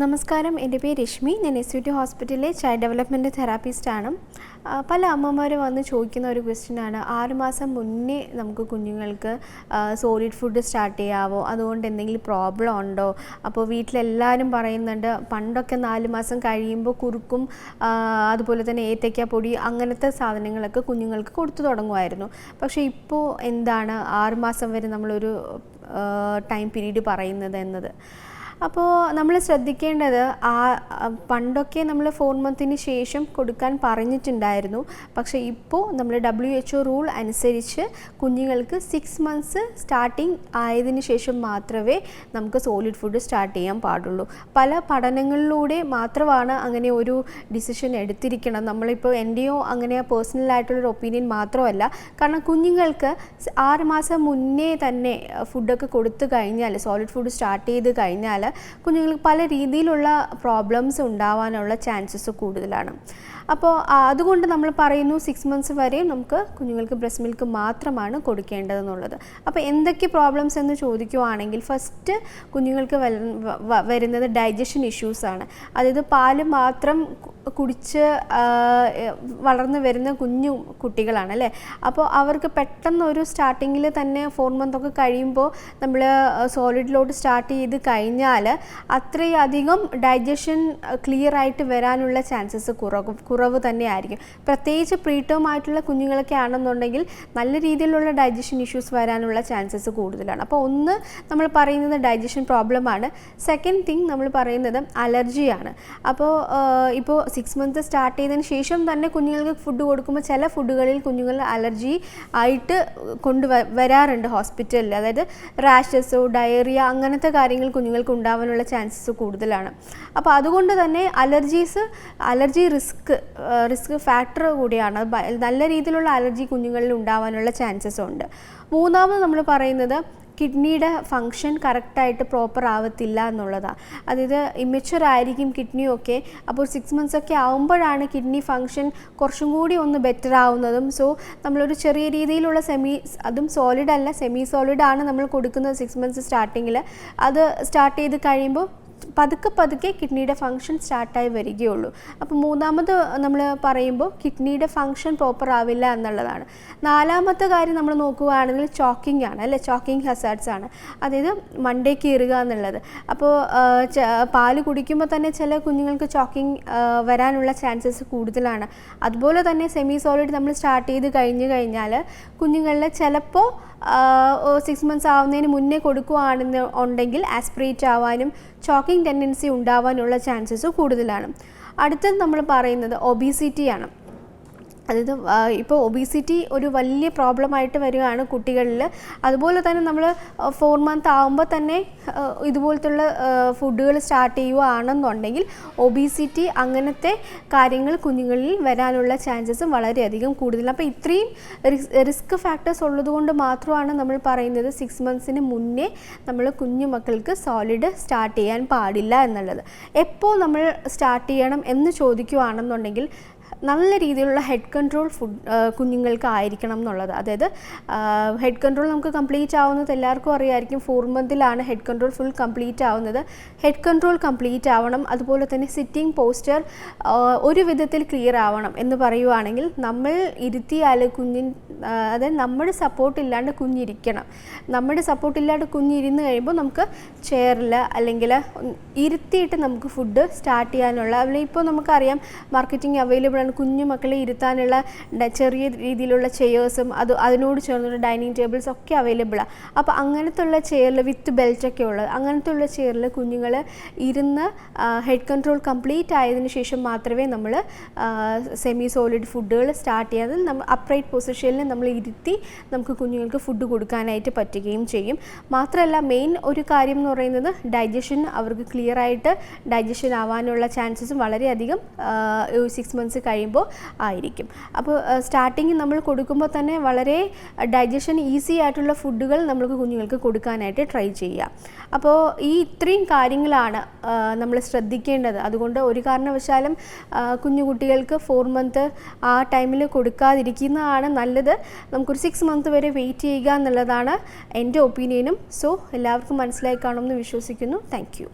നമസ്കാരം, എൻ്റെ പേര് രശ്മി. ഞാൻ SUT ഹോസ്പിറ്റലിലെ ചൈൽഡ് ഡെവലപ്മെൻറ്റ് തെറാപ്പിസ്റ്റാണ്. പല അമ്മമാരും വന്ന് ചോദിക്കുന്ന ഒരു ക്വസ്റ്റ്യനാണ്, 6 മാസം മുന്നേ നമുക്ക് കുഞ്ഞുങ്ങൾക്ക് സോളിഡ് ഫുഡ് സ്റ്റാർട്ട് ചെയ്യാവോ, അതുകൊണ്ട് എന്തെങ്കിലും പ്രോബ്ലം ഉണ്ടോ? അപ്പോൾ വീട്ടിലെല്ലാവരും പറയുന്നുണ്ട്, പണ്ടൊക്കെ 4 മാസം കഴിയുമ്പോൾ കുറുക്കും അതുപോലെ തന്നെ ഏത്തയ്ക്ക പൊടി അങ്ങനത്തെ സാധനങ്ങളൊക്കെ കുഞ്ഞുങ്ങൾക്ക് കൊടുത്തു തുടങ്ങുമായിരുന്നു. പക്ഷേ ഇപ്പോൾ എന്താണ് 6 മാസം വരെ നമ്മളൊരു ടൈം പീരീഡ് പറയുന്നത് എന്നത്. അപ്പോൾ നമ്മൾ ശ്രദ്ധിക്കേണ്ടത്, പണ്ടൊക്കെ നമ്മൾ 4 മന്തിന് ശേഷം കൊടുക്കാൻ പറഞ്ഞിട്ടുണ്ടായിരുന്നു. പക്ഷേ ഇപ്പോൾ നമ്മൾ WHO റൂൾ അനുസരിച്ച് കുഞ്ഞുങ്ങൾക്ക് 6 മന്ത്സ് സ്റ്റാർട്ടിങ് ആയതിനു ശേഷം മാത്രമേ നമുക്ക് സോളിഡ് ഫുഡ് സ്റ്റാർട്ട് ചെയ്യാൻ പാടുള്ളൂ. പല പഠനങ്ങളിലൂടെ മാത്രമാണ് അങ്ങനെ ഒരു ഡിസിഷൻ എടുത്തിരിക്കണം. നമ്മളിപ്പോൾ എൻ്റെയോ അങ്ങനെ പേഴ്സണലായിട്ടുള്ളൊരു ഒപ്പീനിയൻ മാത്രമല്ല. കാരണം കുഞ്ഞുങ്ങൾക്ക് 6 മാസം മുന്നേ തന്നെ ഫുഡൊക്കെ കൊടുത്തു കഴിഞ്ഞാൽ, സോളിഡ് ഫുഡ് സ്റ്റാർട്ട് ചെയ്ത് കഴിഞ്ഞാൽ കുഞ്ഞുങ്ങൾക്ക് പല രീതിയിലുള്ള പ്രോബ്ലംസ് ഉണ്ടാവാനുള്ള ചാൻസസ് കൂടുതലാണ്. അപ്പോൾ അതുകൊണ്ട് നമ്മൾ പറയുന്നു 6 മന്ത്സ് വരെ നമുക്ക് കുഞ്ഞുങ്ങൾക്ക് ബ്രസ്റ്റ് മിൽക്ക് മാത്രമാണ് കൊടുക്കേണ്ടതെന്നുള്ളത്. അപ്പോൾ എന്തൊക്കെ പ്രോബ്ലംസ് എന്ന് ചോദിക്കുവാണെങ്കിൽ, ഫസ്റ്റ് കുഞ്ഞുങ്ങൾക്ക് വരുന്നത് ഡൈജഷൻ ഇഷ്യൂസാണ്. അതായത് പാല് മാത്രം കുടിച്ച് വളർന്നു വരുന്ന കുഞ്ഞു കുട്ടികളാണ് അല്ലേ. അപ്പോൾ അവർക്ക് പെട്ടെന്ന് ഒരു സ്റ്റാർട്ടിങ്ങിൽ തന്നെ 4 മന്തൊക്കെ കഴിയുമ്പോൾ നമ്മൾ സോളിഡിലോട്ട് സ്റ്റാർട്ട് ചെയ്ത് കഴിഞ്ഞാൽ അത്രയധികം ഡൈജഷൻ ക്ലിയർ ആയിട്ട് വരാനുള്ള ചാൻസസ് കുറവ് തന്നെയായിരിക്കും. പ്രത്യേകിച്ച് പ്രീടേം ആയിട്ടുള്ള കുഞ്ഞുങ്ങളൊക്കെ ആണെന്നുണ്ടെങ്കിൽ നല്ല രീതിയിലുള്ള ഡൈജഷൻ ഇഷ്യൂസ് വരാനുള്ള ചാൻസസ് കൂടുതലാണ്. അപ്പോൾ ഒന്ന് നമ്മൾ പറയുന്നത് ഡൈജഷൻ പ്രോബ്ലമാണ്. സെക്കൻഡ് തിങ് നമ്മൾ പറയുന്നത് അലർജിയാണ്. അപ്പോൾ ഇപ്പോൾ 6 മന്ത് സ്റ്റാർട്ട് ചെയ്തതിന് ശേഷം തന്നെ കുഞ്ഞുങ്ങൾക്ക് ഫുഡ് കൊടുക്കുമ്പോൾ ചില ഫുഡുകളിൽ കുഞ്ഞുങ്ങൾ അലർജി ആയിട്ട് വരാറുണ്ട് ഹോസ്പിറ്റലിൽ. അതായത് റാഷസോ ഡയറിയ അങ്ങനത്തെ കാര്യങ്ങൾ കുഞ്ഞുങ്ങൾക്ക് ഉണ്ടാവാനുള്ള ചാൻസസ് കൂടുതലാണ്. അപ്പോൾ അതുകൊണ്ട് തന്നെ അലർജി റിസ്ക് ഫാക്ടർ കൂടിയാണ്. നല്ല രീതിയിലുള്ള അലർജി കുഞ്ഞുങ്ങളിൽ ഉണ്ടാവാനുള്ള ചാൻസസ് ഉണ്ട്. മൂന്നാമത് നമ്മൾ പറയുന്നത് കിഡ്നിയുടെ ഫങ്ഷൻ കറക്റ്റായിട്ട് പ്രോപ്പർ ആവത്തില്ല എന്നുള്ളതാണ്. അതായത് ഇമ്മച്വർ ആയിരിക്കും കിഡ്നിയൊക്കെ. അപ്പോൾ 6 മന്ത്സ് ഒക്കെ ആവുമ്പോഴാണ് കിഡ്നി ഫങ്ഷൻ കുറച്ചും കൂടി ഒന്ന് ബെറ്റർ ആവുന്നതും. സോ നമ്മളൊരു ചെറിയ രീതിയിലുള്ള അതും സോളിഡ് അല്ല, സെമി സോളിഡ് ആണ് നമ്മൾ കൊടുക്കുന്നത് 6 മന്ത്സ് സ്റ്റാർട്ടിങ്ങിൽ. അത് സ്റ്റാർട്ട് ചെയ്ത് കഴിയുമ്പോൾ പതുക്കെ കിഡ്നിയുടെ ഫങ്ഷൻ സ്റ്റാർട്ടായി വരികയുള്ളൂ. അപ്പോൾ മൂന്നാമത് നമ്മൾ പറയുമ്പോൾ കിഡ്നിയുടെ ഫങ്ഷൻ പ്രോപ്പർ ആവില്ല എന്നുള്ളതാണ്. നാലാമത്തെ കാര്യം നമ്മൾ നോക്കുകയാണെങ്കിൽ ചോക്കിംഗ് ആണ് അല്ലേ. ചോക്കിംഗ് ഹസാർഡ്സ് ആണ്. അതായത് മണ്ടേക്ക് കയറുക എന്നുള്ളത്. അപ്പോൾ പാല് കുടിക്കുമ്പോൾ തന്നെ ചില കുഞ്ഞുങ്ങൾക്ക് ചോക്കിംഗ് വരാനുള്ള ചാൻസസ് കൂടുതലാണ്. അതുപോലെ തന്നെ സെമി സോളിഡ് നമ്മൾ സ്റ്റാർട്ട് ചെയ്ത് കഴിഞ്ഞാൽ കുഞ്ഞുങ്ങളിൽ ചിലപ്പോൾ 6 മന്ത്സ് ആവുന്നതിന് മുന്നേ കൊടുക്കുകയാണെന്നുണ്ടെങ്കിൽ ആസ്പിറേറ്റ് ആവാനും ചോക്കിംഗ് ടെൻഡൻസി ഉണ്ടാവാനുള്ള ചാൻസസ് കൂടുതലാണ്. അടുത്തത് നമ്മൾ പറയുന്നത് ഒബീസിറ്റിയാണ്. അതായത് ഇപ്പോൾ ഒബീസിറ്റി ഒരു വലിയ പ്രോബ്ലമായിട്ട് വരികയാണ് കുട്ടികളിൽ. അതുപോലെ തന്നെ നമ്മൾ 4 മന്ത് ആകുമ്പോൾ തന്നെ ഇതുപോലത്തുള്ള ഫുഡുകൾ സ്റ്റാർട്ട് ചെയ്യുകയാണെന്നുണ്ടെങ്കിൽ ഒബീസിറ്റി അങ്ങനത്തെ കാര്യങ്ങൾ കുഞ്ഞുങ്ങളിൽ വരാനുള്ള ചാൻസസ് വളരെയധികം കൂടുതലാണ്. അപ്പോൾ ഇത്രയും റിസ്ക് ഫാക്ടേഴ്സ് ഉള്ളതുകൊണ്ട് മാത്രമാണ് നമ്മൾ പറയുന്നത് 6 മന്ത്സിന് മുന്നേ നമ്മൾ കുഞ്ഞു മക്കൾക്ക് സോളിഡ് സ്റ്റാർട്ട് ചെയ്യാൻ പാടില്ല എന്നുള്ളത്. എപ്പോൾ നമ്മൾ സ്റ്റാർട്ട് ചെയ്യണം എന്ന് ചോദിക്കുകയാണെന്നുണ്ടെങ്കിൽ നല്ല രീതിയിലുള്ള ഹെഡ് കൺട്രോൾ ഫുഡ് കുഞ്ഞുങ്ങൾക്ക് ആയിരിക്കണം എന്നുള്ളത്. അതായത് ഹെഡ് കൺട്രോൾ നമുക്ക് കംപ്ലീറ്റ് ആവുന്നത് എല്ലാവർക്കും അറിയാമായിരിക്കും. 4 മന്തിലാണ് ഹെഡ് കൺട്രോൾ ഫുൾ കംപ്ലീറ്റ് ആവുന്നത്. ഹെഡ് കൺട്രോൾ കംപ്ലീറ്റ് ആവണം. അതുപോലെ തന്നെ സിറ്റിംഗ് പോസ്റ്റർ ഒരു വിധത്തിൽ ക്ലിയർ ആവണം എന്ന് പറയുവാണെങ്കിൽ നമ്മൾ ഇരുത്തിയാൽ അതായത് നമ്മുടെ സപ്പോർട്ടില്ലാണ്ട് കുഞ്ഞിരിക്കണം. നമ്മുടെ സപ്പോർട്ടില്ലാണ്ട് കുഞ്ഞിരുന്ന് കഴിയുമ്പോൾ നമുക്ക് ചെയറിൽ അല്ലെങ്കിൽ ഇരുത്തിയിട്ട് നമുക്ക് ഫുഡ് സ്റ്റാർട്ട് ചെയ്യാനുള്ള, അല്ലെങ്കിൽ ഇപ്പോൾ നമുക്കറിയാം മാർക്കറ്റിംഗ് അവൈലബിൾ ആണ്. കുഞ്ഞു മക്കളെ ഇരുത്താനുള്ള ചെറിയ രീതിയിലുള്ള ചെയേഴ്സും അതിനോട് ചേർന്നുള്ള ഡൈനിങ് ടേബിൾസ് ഒക്കെ അവൈലബിളാണ്. അപ്പോൾ അങ്ങനത്തെ ഉള്ള ചെയറിൽ വിത്ത് ബെൽറ്റൊക്കെ ഉള്ളത്, അങ്ങനത്തെ ഉള്ള ചെയറിൽ കുഞ്ഞുങ്ങൾ ഇരുന്ന് ഹെഡ് കൺട്രോൾ കംപ്ലീറ്റ് ആയതിനു ശേഷം മാത്രമേ നമ്മൾ സെമി സോളിഡ് ഫുഡുകൾ സ്റ്റാർട്ട് ചെയ്യാതെ നമ്മൾ അപ്രൈറ്റ് പൊസിഷനിൽ നമ്മൾ ഇരുത്തി നമുക്ക് കുഞ്ഞുങ്ങൾക്ക് ഫുഡ് കൊടുക്കാനായിട്ട് പറ്റുകയും ചെയ്യും. മാത്രമല്ല മെയിൻ ഒരു കാര്യം എന്ന് പറയുന്നത് ഡൈജഷൻ അവർക്ക് ക്ലിയർ ആയിട്ട് ഡൈജഷൻ ആവാനുള്ള ചാൻസസും വളരെയധികം 6 മന്ത്സ് കഴിയുമ്പോൾ ആയിരിക്കും. അപ്പോൾ സ്റ്റാർട്ടിങ് നമ്മൾ കൊടുക്കുമ്പോൾ തന്നെ വളരെ ഡൈജഷൻ ഈസി ആയിട്ടുള്ള ഫുഡുകൾ നമുക്ക് കുഞ്ഞുങ്ങൾക്ക് കൊടുക്കാനായിട്ട് ട്രൈ ചെയ്യുക. അപ്പോൾ ഇത്രയും കാര്യങ്ങളാണ് നമ്മൾ ശ്രദ്ധിക്കേണ്ടത്. അതുകൊണ്ട് ഒരു കാരണവശാലും കുഞ്ഞു കുട്ടികൾക്ക് 4 മന്ത് ആ ടൈമിൽ കൊടുക്കാതിരിക്കുന്നതാണ് നല്ലത്. നമുക്കൊരു 6 മന്ത് വരെ വെയിറ്റ് ചെയ്യുക എന്നുള്ളതാണ് എൻ്റെ ഒപ്പീനിയനും. സോ എല്ലാവർക്കും മനസ്സിലായി കാണുമെന്ന് വിശ്വസിക്കുന്നു. Thank you.